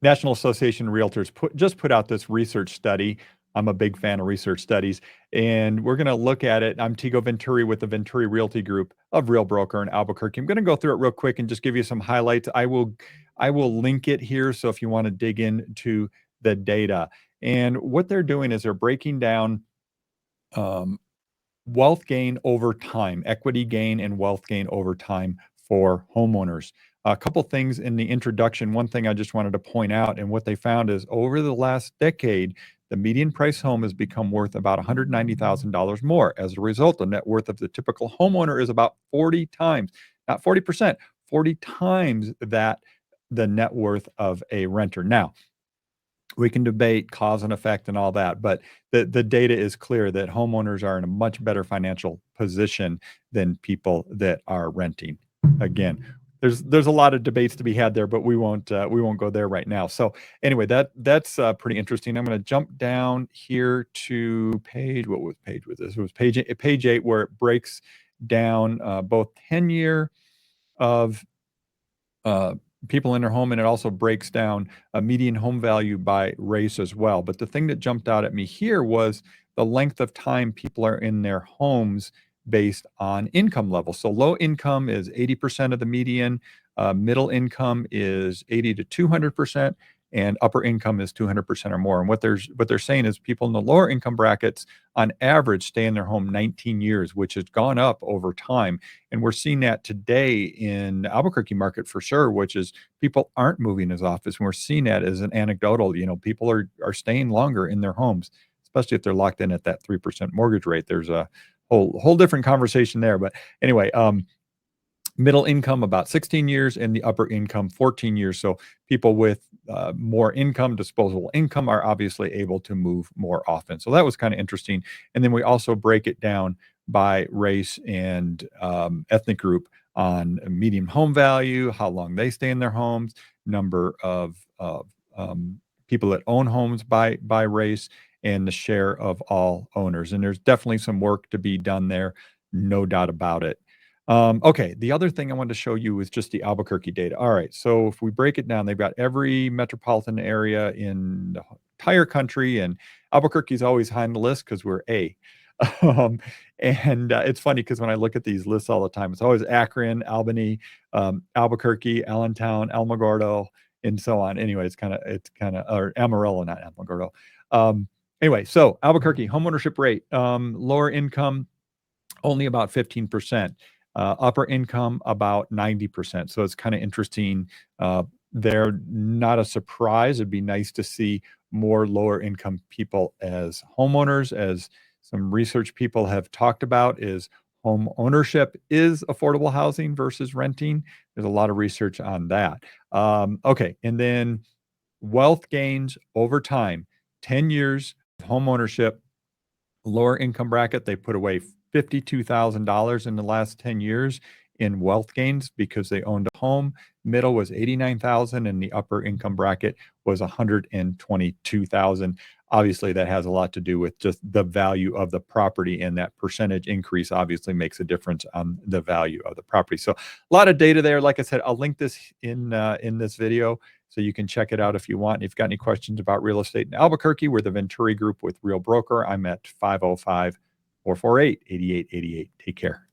National Association of Realtors just put out this research study. I'm a big fan of research studies, and we're going to look at it. I'm Tigo Venturi with the Venturi Realty Group of Real Broker in Albuquerque. I'm going to go through it real quick and just give you some highlights. I will link it here, so if you want to dig into the data. And what they're doing is they're breaking down wealth gain over time, equity gain and wealth gain over time for homeowners. A couple things in the introduction. One thing I just wanted to point out, and what they found is over the last decade, the median price home has become worth about $190,000 more. As a result, the net worth of the typical homeowner is about 40 times, not 40%, 40 times that the net worth of a renter. Now, we can debate cause and effect and all that, but the data is clear that homeowners are in a much better financial position than people that are renting. Again, there's a lot of debates to be had there, but we won't go there right now. So anyway, that's pretty interesting. I'm going to jump down here to page. What was page with this? It was page 8, where it breaks down both tenure of people in their home, and it also breaks down a median home value by race as well. But the thing that jumped out at me here was the length of time people are in their homes based on income level. So low income is 80% of the median, middle income is 80 to 200%, and upper income is 200% or more. And what they're saying is people in the lower income brackets on average stay in their home 19 years, which has gone up over time. And we're seeing that today in the Albuquerque market for sure, which is people aren't moving as often. And we're seeing that as an anecdotal, people are staying longer in their homes, especially if they're locked in at that 3% mortgage rate. There's a whole different conversation there. But anyway, middle income about 16 years and the upper income 14 years. So people with more income, disposable income, are obviously able to move more often. So that was kind of interesting. And then we also break it down by race and ethnic group on median home value, how long they stay in their homes, number of people that own homes by race, and the share of all owners. And there's definitely some work to be done there, no doubt about it. Okay, the other thing I wanted to show you is just the Albuquerque data. All right, so if we break it down, they've got every metropolitan area in the entire country, and Albuquerque's always high on the list because we're A. It's funny because when I look at these lists all the time, it's always Akron, Albany, Albuquerque, Allentown, Alamogordo, and so on. Anyway, it's kind of or Amarillo, not Alamogordo. Anyway, so Albuquerque homeownership rate, lower income only about 15%. Upper income about 90%. So it's kind of interesting. They're not a surprise. It'd be nice to see more lower income people as homeowners. As some research people have talked about, is home ownership is affordable housing versus renting. There's a lot of research on that. Okay, and then wealth gains over time, 10 years of home ownership, lower income bracket, they put away $52,000 in the last 10 years in wealth gains because they owned a home. Middle was $89,000 and the upper income bracket was $122,000. Obviously, that has a lot to do with just the value of the property, and that percentage increase obviously makes a difference on the value of the property. So a lot of data there. Like I said, I'll link this in this video so you can check it out if you want. If you've got any questions about real estate in Albuquerque, we're the Venturi Group with Real Broker. I'm at 505-448-8888. Take care.